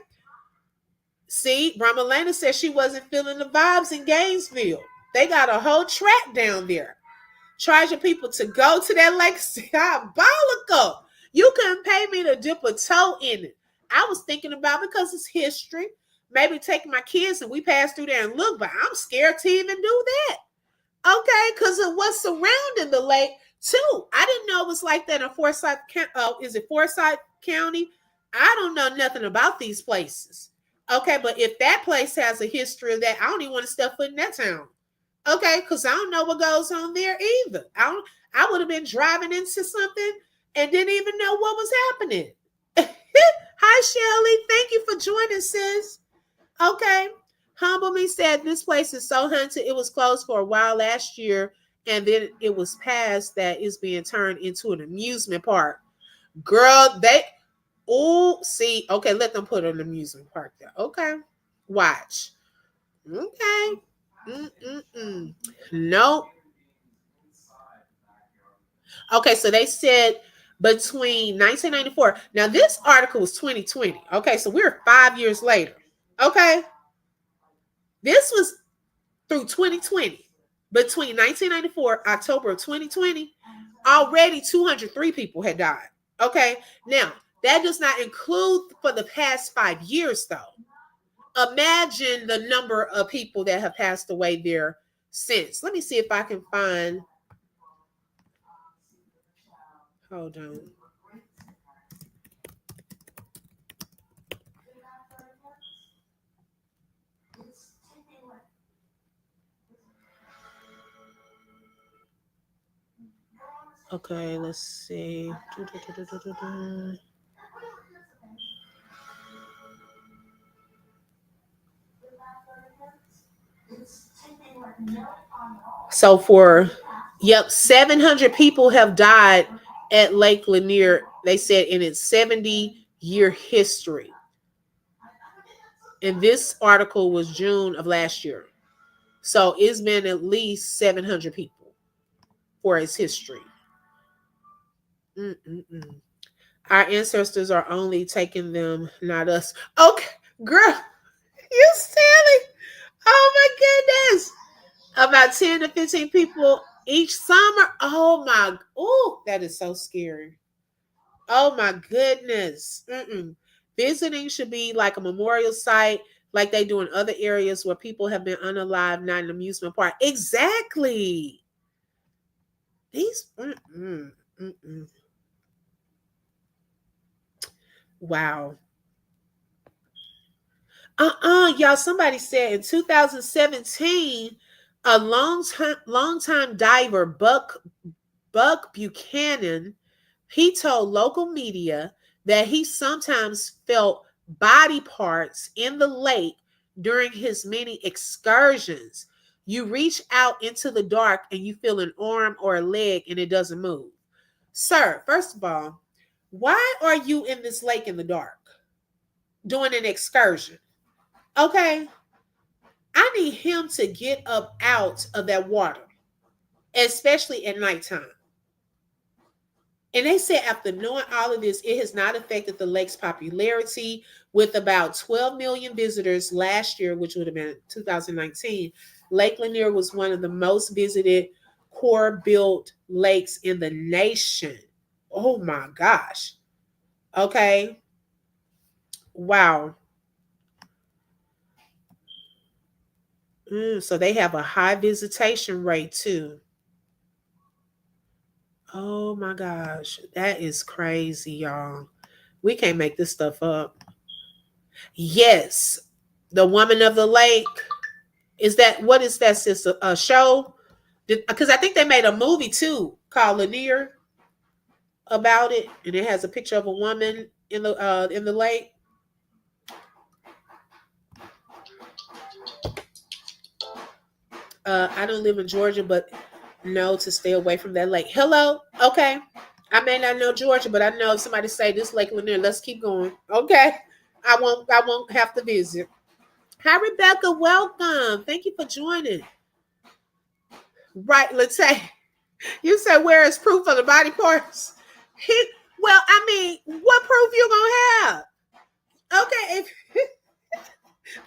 See, Ramalena said she wasn't feeling the vibes in Gainesville. They got a whole track down there. Charging people to go to that lake. Diabolical. You couldn't pay me to dip a toe in it. I was thinking about, because it's history, maybe taking my kids and we pass through there and look, but I'm scared to even do that. Okay, because of what's surrounding the lake too. I didn't know it was like that in Forsyth. Is it Forsyth County? I don't know nothing about these places. Okay, but if that place has a history of that, I don't even want to step foot in that town. Okay, because I don't know what goes on there either. I would have been driving into something and didn't even know what was happening. Hi, Shelly. Thank you for joining, sis. Okay. Humble Me said this place is so haunted. It was closed for a while last year, and then it was passed that it's being turned into an amusement park. Girl, see, okay, let them put an amusement park there. Okay. Watch. Okay. Nope. Okay, so they said between 1994. Now, this article was 2020. Okay, so we're 5 years later. Okay. This was through 2020. Between 1994, October of 2020, already 203 people had died. Okay. Now, that does not include for the past 5 years, though. Imagine the number of people that have passed away there since. Let me see if I can find. Hold on. Okay, let's see. So 700 people have died at Lake Lanier, they said, in its 70-year history. And this article was June of last year. So it's been at least 700 people for its history. Our ancestors are only taking them, not us. Okay, girl, you silly. Oh my goodness. About 10 to 15 people each summer. That is so scary. Oh my goodness. Visiting should be like a memorial site, like they do in other areas where people have been unalived, not an amusement park. Exactly. These. Wow. Y'all. Somebody said in 2017, a long-time diver, Buck Buchanan, he told local media that he sometimes felt body parts in the lake during his many excursions. You reach out into the dark and you feel an arm or a leg and it doesn't move. Sir, first of all, why are you in this lake in the dark doing an excursion? Okay, I need him to get up out of that water, especially at nighttime. And they said after knowing all of this, it has not affected the lake's popularity with about 12 million visitors last year, which would have been 2019. Lake Lanier was one of the most visited core built lakes in the nation. Oh my gosh. Okay. Wow. So they have a high visitation rate too. Oh my gosh. That is crazy, y'all. We can't make this stuff up. Yes. The Woman of the Lake. Is that, what is that, sister? A show? Because I think they made a movie too called Lanier about it, and it has a picture of a woman in the lake. I don't live in Georgia, but know to stay away from that lake. Hello, okay. I may not know Georgia, but I know if somebody say this Lake Lanier, let's keep going. Okay, I won't have to visit. Hi, Rebecca. Welcome. Thank you for joining. Right, let's say you said where is proof of the body parts? Well, I mean, what proof you gonna have? Okay, if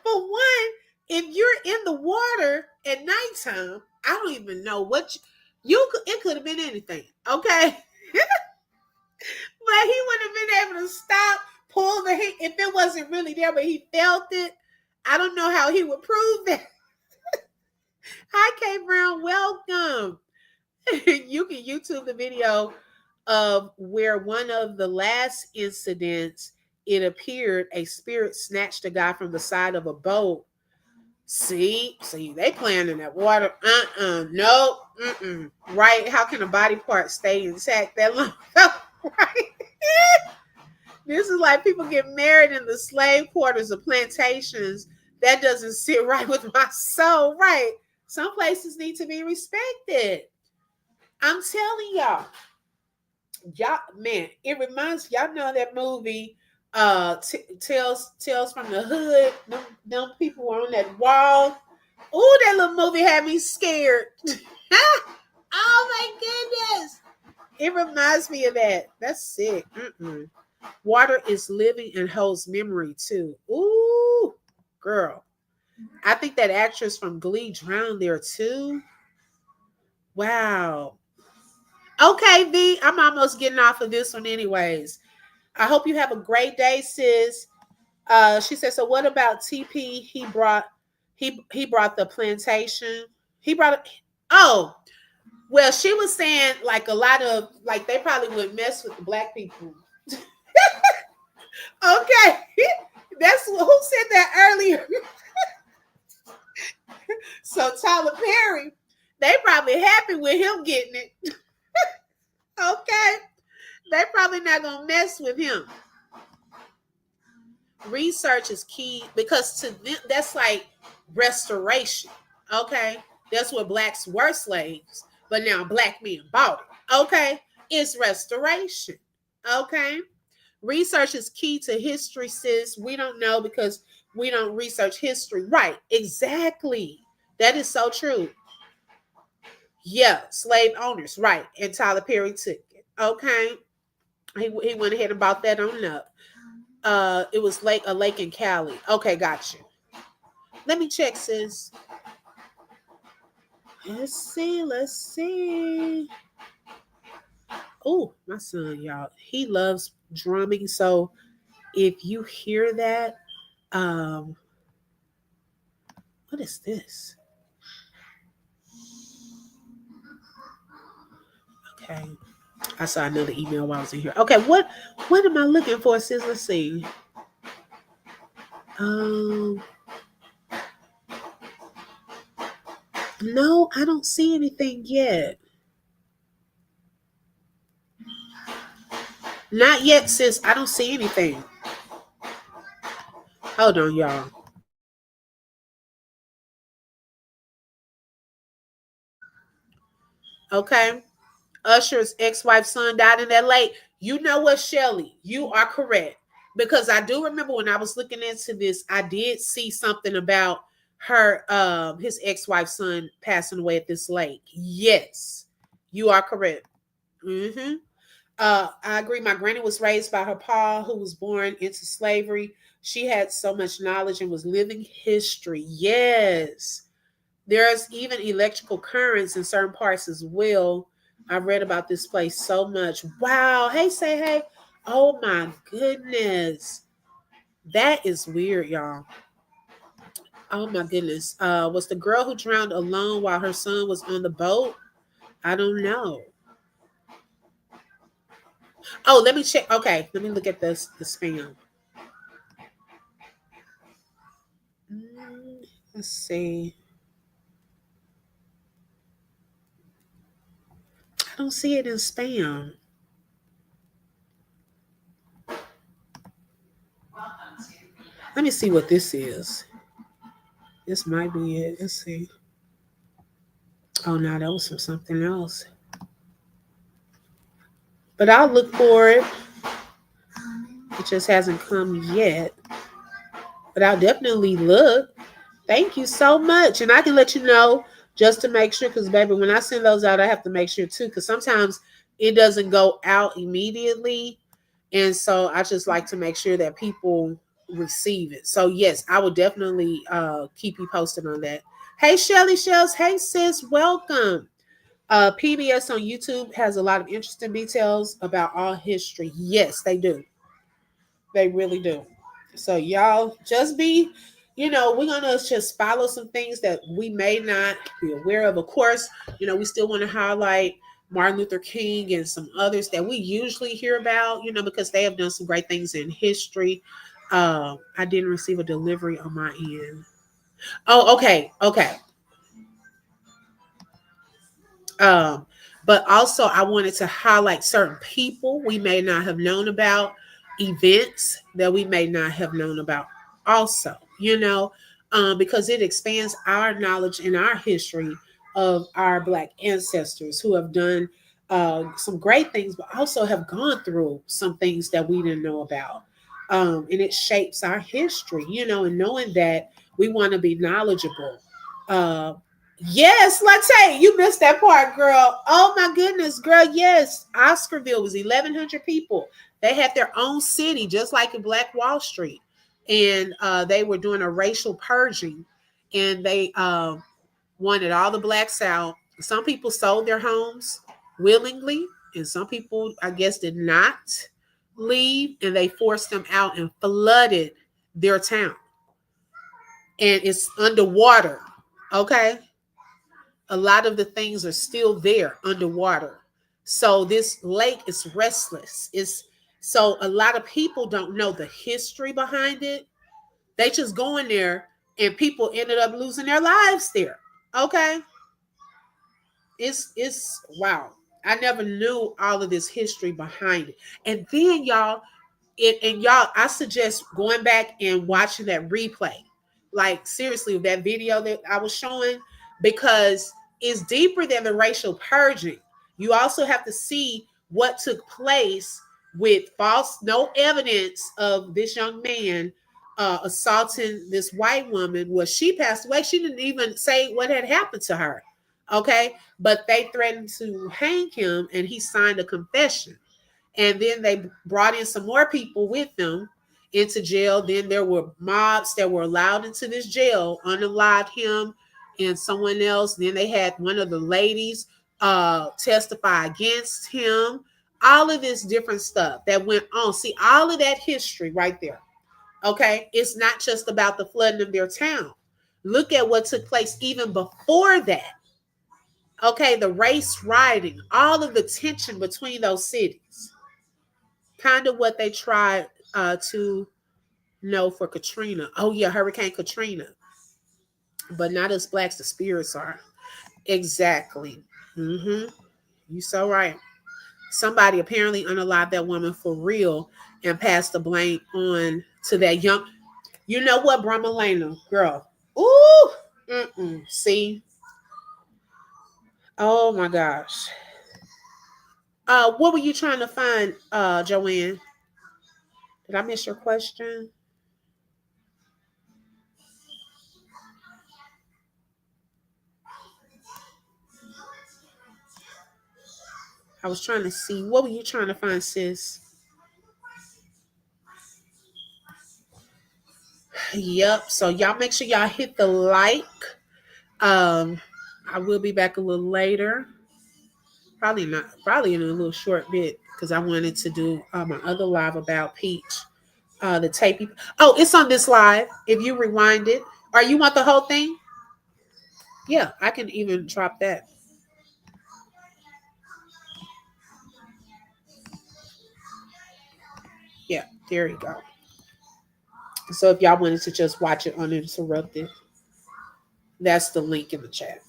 for one, if you're in the water at nighttime, I don't even know what you could. It could have been anything. Okay, but he wouldn't have been able to stop, pull the heat if it wasn't really there, but he felt it. I don't know how he would prove that. Hi, Kay Brown. Welcome. You can YouTube the video of where one of the last incidents, it appeared a spirit snatched a guy from the side of a boat. See, they playing in that water. Nope. Right? How can a body part stay intact that long? Right? This is like people get married in the slave quarters of plantations. That doesn't sit right with my soul. Right? Some places need to be respected. I'm telling y'all, man, it reminds y'all know that movie Tales from the Hood. Them people were on that wall. Oh, that little movie had me scared. Oh my goodness. It reminds me of that. That's sick. Water is living and holds memory too. Ooh, girl. I think that actress from Glee drowned there too. Wow. Okay, V, I'm almost getting off of this one anyways. I hope you have a great day, sis. She said, so what about TP? He brought the plantation. He brought oh, well, she was saying like a lot of like they probably would mess with the black people. Okay. That's who said that earlier. So Tyler Perry, they probably happy with him getting it. Okay. They probably not gonna mess with him. Research is key because to them that's like restoration. Okay, that's what blacks were slaves, but now black men bought it. Okay, it's restoration. Okay, research is key to history, sis. We don't know because we don't research history. Right, exactly. That is so true. Yeah, slave owners, right? And Tyler Perry took it. Okay, he went ahead and bought that on up. It was a lake in Cali. Okay, got you. Let me check, sis. Let's see. Oh, my son, y'all. He loves drumming. So if you hear that, what is this? Okay. I saw another email while I was in here. Okay, what am I looking for, sis? Let's see. No, I don't see anything yet. Not yet, sis. I don't see anything. Hold on, y'all. Okay. Usher's ex-wife's son died in that lake. You know what, Shelly? You are correct. Because I do remember when I was looking into this, I did see something about her his ex-wife's son passing away at this lake. Yes. You are correct. Mm-hmm. I agree. My granny was raised by her pa, who was born into slavery. She had so much knowledge and was living history. Yes. There's even electrical currents in certain parts as well. I read about this place so much. Wow. Hey, say hey. Oh my goodness. That is weird, y'all. Oh my goodness. Was the girl who drowned alone while her son was on the boat? I don't know. Oh, let me check. Okay, let me look at this the spam. Let's see. I don't see it in spam. Let me see what this is. This might be it. Let's see. Oh no, that was from something else. But I'll look for it. It just hasn't come yet. But I'll definitely look. Thank you so much. And I can let you know just to make sure, because baby, when I send those out, I have to make sure too, because sometimes it doesn't go out immediately. And so I just like to make sure that people receive it. So yes, I will definitely keep you posted on that. Hey Shelly Shells, hey sis, welcome. PBS on YouTube has a lot of interesting details about all history. Yes, they do. They really do. So y'all just be, we're gonna just follow some things that we may not be aware of. Of course, we still want to highlight Martin Luther King and some others that we usually hear about, because they have done some great things in history. I didn't receive a delivery on my end. Oh, okay, okay. Um, but also I wanted to highlight certain people we may not have known about, events that we may not have known about also, because it expands our knowledge and our history of our Black ancestors who have done some great things, but also have gone through some things that we didn't know about. And it shapes our history, and knowing that we want to be knowledgeable. Uh, Yes, Latte, you missed that part, girl. Oh my goodness, girl. Yes, Oscarville was 1,100 people. They had their own city, just like in Black Wall Street, and they were doing a racial purging, and they wanted all the blacks out. Some people sold their homes willingly, and some people, I guess, did not leave, and they forced them out and flooded their town, and it's underwater. Okay, a lot of the things are still there underwater. So this lake is restless. It's so a lot of people don't know the history behind it. They just go in there and people ended up losing their lives there. Okay. It's wow. I never knew all of this history behind it. And then y'all, I suggest going back and watching that replay. Like seriously, that video that I was showing, because it's deeper than the racial purging. You also have to see what took place with false, no evidence of this young man assaulting this white woman. Well, she passed away. She didn't even say what had happened to her. Okay, but they threatened to hang him, and he signed a confession, and then they brought in some more people with them into jail. Then there were mobs that were allowed into this jail, unalived him and someone else. Then they had one of the ladies testify against him. All of this different stuff that went on. See, all of that history right there. Okay, it's not just about the flooding of their town. Look at what took place even before that. Okay, the race rioting, all of the tension between those cities, kind of what they tried to know for Katrina. Oh yeah, Hurricane Katrina, but not as blacks. The spirits are exactly. You so right. somebody apparently unalived that woman for real and passed the blame on to that young. You know what, Brahma Lena, girl? Ooh, see, oh my gosh. What were you trying to find, Joanne? Did I miss your question? I was trying to see. What were you trying to find, sis? Yep. So y'all make sure y'all hit the like. Um, I will be back a little later. Probably not. Probably in a little short bit because I wanted to do my other live about Peach. The tape. Oh, it's on this live. If you rewind it, or you want the whole thing? Yeah, I can even drop that. Yeah, there you go. So if y'all wanted to just watch it uninterrupted, that's the link in the chat.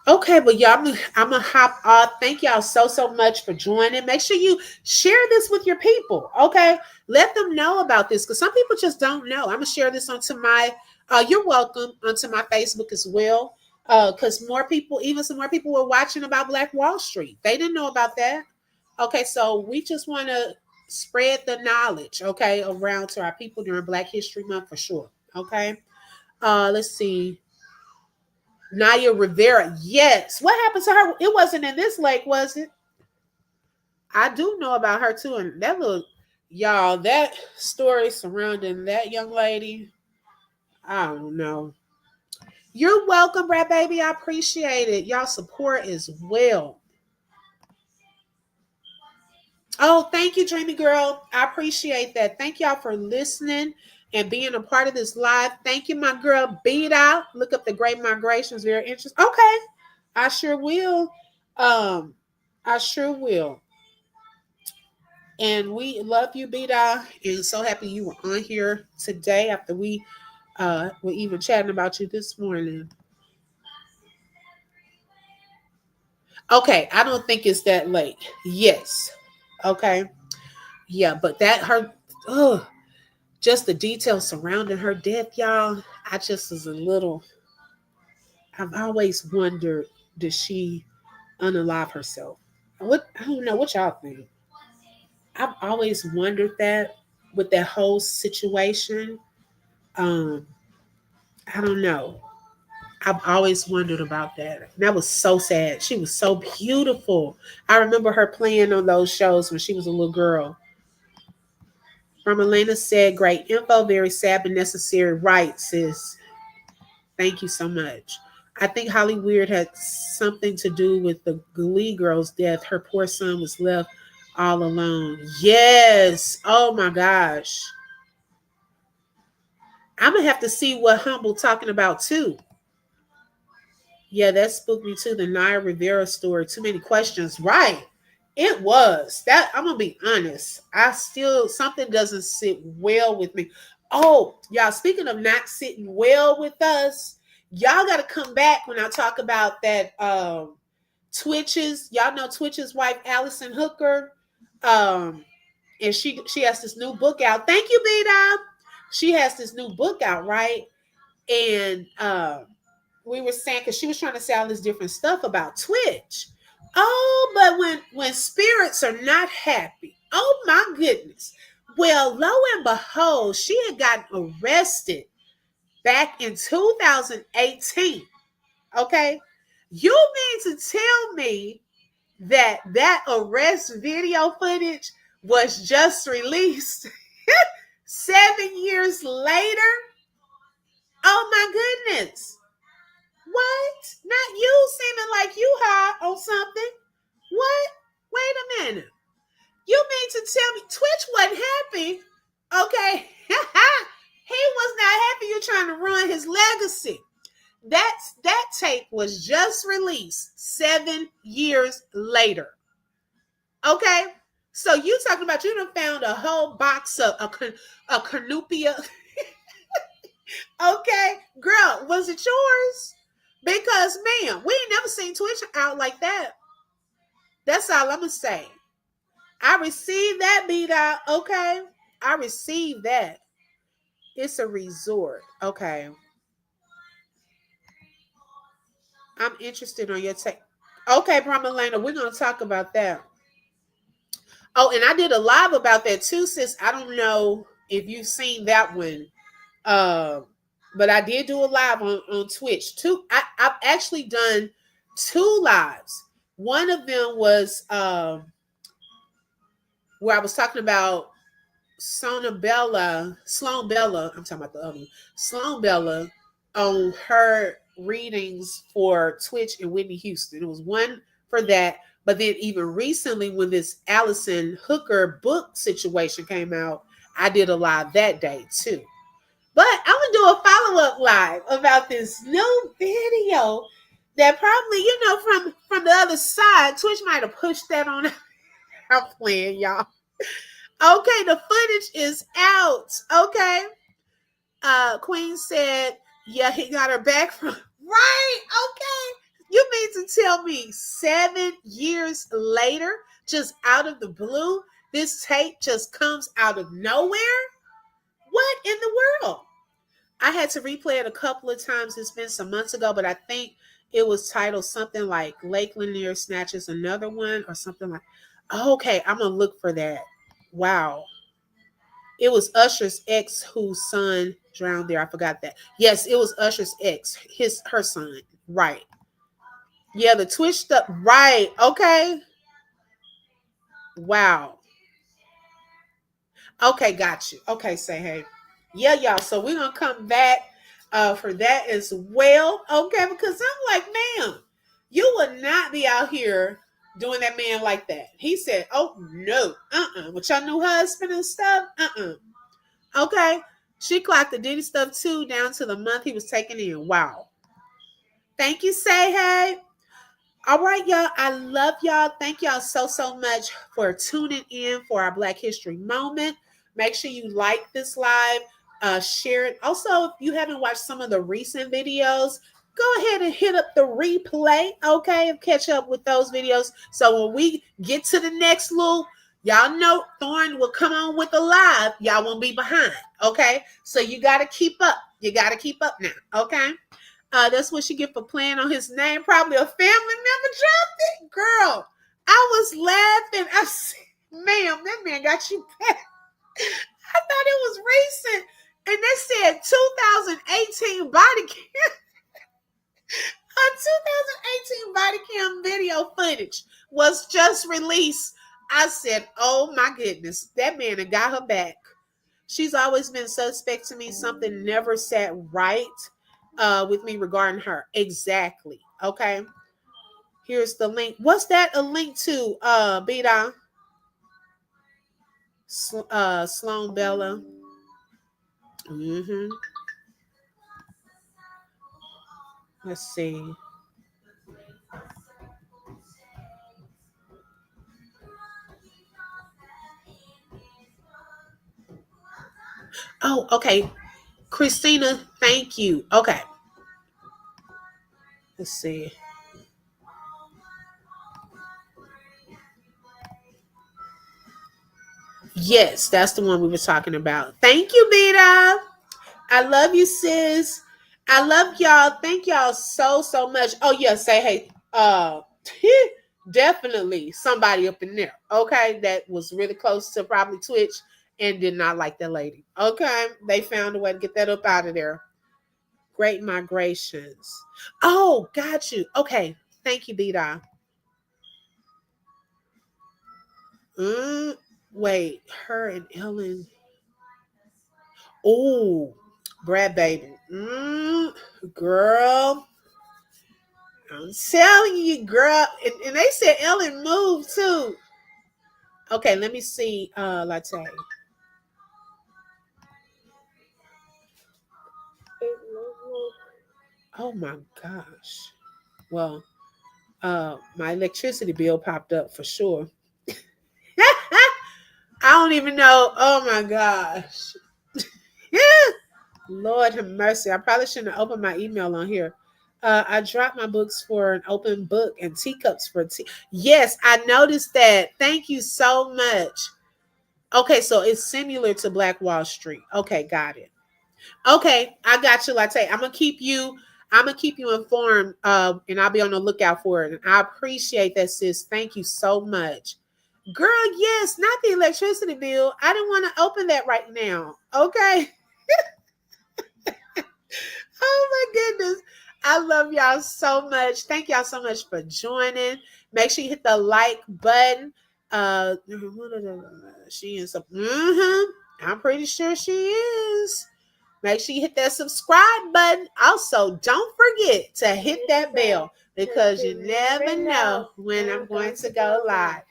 Okay, but y'all, I'm gonna hop off. Thank y'all so much for joining. Make sure you share this with your people. Okay, let them know about this because some people just don't know. I'm gonna share this onto my. You're welcome onto my Facebook as well. Because more people, even some more people were watching about Black Wall Street. They didn't know about that. Okay, so we just want to spread the knowledge, okay, around to our people during Black History Month for sure. Okay. Let's see. Naya Rivera. Yes. What happened to her? It wasn't in this lake, was it? I do know about her too. And that little, y'all, that story surrounding that young lady, I don't know. You're welcome, Brad Baby. I appreciate it. Y'all support as well. Oh, thank you, Dreamy Girl. I appreciate that. Thank y'all for listening and being a part of this live. Thank you, my girl. Beat out. Look up the Great Migrations. Very interesting. Okay. I sure will. I sure will. And we love you, Bida, and so happy you were on here today after we were even chatting about you this morning. Okay, I don't think it's that late. Yes. Okay. Yeah, but that her just the details surrounding her death, y'all. I just was a little I've always wondered, did she unalive herself? What I don't know what y'all think. I've always wondered that with that whole situation. Um, I don't know. I've always wondered about that. That was so sad. She was so beautiful. I remember her playing on those shows when she was a little girl. From Elena said, great info, very sad but necessary. Right, sis. Thank you so much. I think Holly Weird had something to do with the Glee girl's death. Her poor son was left all alone. Yes. Oh my gosh. I'm gonna have to see what Humble talking about too. Yeah, that spooked me too. The Naya Rivera story. Too many questions. Right. It was. That I'm gonna be honest. I still something doesn't sit well with me. Oh, y'all, speaking of not sitting well with us, y'all gotta come back when I talk about that Twitch's. Y'all know Twitch's wife, Allison Hooker. And she has this new book out. Thank you, Beta. She has this new book out, right? And we were saying because she was trying to say all this different stuff about Twitch. Oh, but when spirits are not happy, oh my goodness. Well, lo and behold, she had gotten arrested back in 2018. Okay, you mean to tell me that arrest video footage was just released 7 years later? Oh my goodness. What? Not you seeming like you high on something. What? Wait a minute. You mean to tell me Twitch wasn't happy? Okay. He was not happy you're trying to ruin his legacy. That tape was just released 7 years later. Okay. So you talking about you done found a whole box of a cornupia. Okay. Girl, was it yours? Because, man, we ain't never seen Twitch out like that. That's all I'm gonna say. I received that beat out. Okay. I received that. It's a resort. Okay. I'm interested on your take. Okay, Promelena, we're gonna talk about that. Oh, and I did a live about that too, sis. I don't know if you've seen that one. Uh, but I did do a live on Twitch. I've actually done 2 lives. One of them was where I was talking about Sloan Bella, I'm talking about the other one, Sloan Bella, on her readings for Twitch and Whitney Houston. It was one for that. But then even recently when this Allison Hooker book situation came out, I did a live that day too. But I'm going to do a follow-up live about this new video that probably, from the other side, Twitch might have pushed that on. I'm playing, y'all. Okay, the footage is out. Okay. Queen said, yeah, he got her back from right. Okay. You mean to tell me 7 years later, just out of the blue, this tape just comes out of nowhere? What in the world? I had to replay it a couple of times. It's been some months ago, but I think it was titled something like Lake Lanier Snatches Another One or something like. Okay, I'm gonna look for that. Wow. It was Usher's ex whose son drowned there. I forgot that. Yes, it was Usher's ex, her son. Right. Yeah, the Twitch stuff. Right. Okay. Wow. Okay, got you. Okay, say hey. Yeah, y'all. So we're gonna come back for that as well. Okay, because I'm like, ma'am, you would not be out here doing that man like that. He said, oh no, with your new husband and stuff, Okay. She clocked the Diddy stuff too, down to the month he was taking in. Wow. Thank you, say hey. All right, y'all. I love y'all. Thank y'all so much for tuning in for our Black History Moment. Make sure you like this live, share it. Also, if you haven't watched some of the recent videos, go ahead and hit up the replay, okay, and catch up with those videos. So when we get to the next loop, y'all know Thorn will come on with a live. Y'all won't be behind, okay? So you got to keep up. You got to keep up now, okay? That's what she get for playing on his name. Probably a family member dropped it. Girl, I was laughing. I said, ma'am, that man got you back. I thought it was recent. And they said 2018 body cam. A 2018 body cam video footage was just released. I said, oh my goodness, that man had got her back. She's always been suspect to me. Something never sat right with me regarding her. Exactly. Okay. Here's the link. What's that a link to? Beta Sloan Bella. Let's see. Oh, okay. Christina, thank you. Okay. Let's see. Yes, that's the one we were talking about. Thank you, Beta. I love you, sis. I love y'all. Thank y'all so much. Oh, yeah, say hey. Definitely somebody up in there, okay, that was really close to probably Twitch and did not like that lady. Okay, they found a way to get that up out of there. Great migrations. Oh, got you. Okay, thank you, Beta. Wait, her and Ellen. Oh, Brad Baby. Girl. I'm telling you, girl. And they said Ellen moved too. Okay, let me see. Latte. Oh my gosh. Well, my electricity bill popped up for sure. I don't even know. Oh my gosh. Lord have mercy. I probably shouldn't have opened my email on here. I dropped my books for an open book and teacups for tea. Yes, I noticed that. Thank you so much. Okay, so it's similar to Black Wall Street. Okay, got it. Okay, I got you, Latte. I'm gonna keep you informed, and I'll be on the lookout for it. And I appreciate that, sis. Thank you so much. Girl, yes, not the electricity bill. I didn't want to open that right now. Okay. Oh my goodness. I love y'all so much. Thank y'all so much for joining. Make sure you hit the like button. She is I'm pretty sure she is. Make sure you hit that subscribe button. Also, don't forget to hit that bell because you never know when I'm going to go live.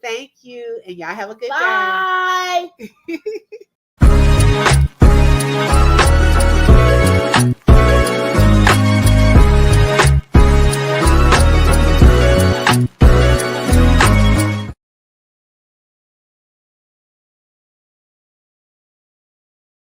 Thank you, and y'all have a good day. Bye.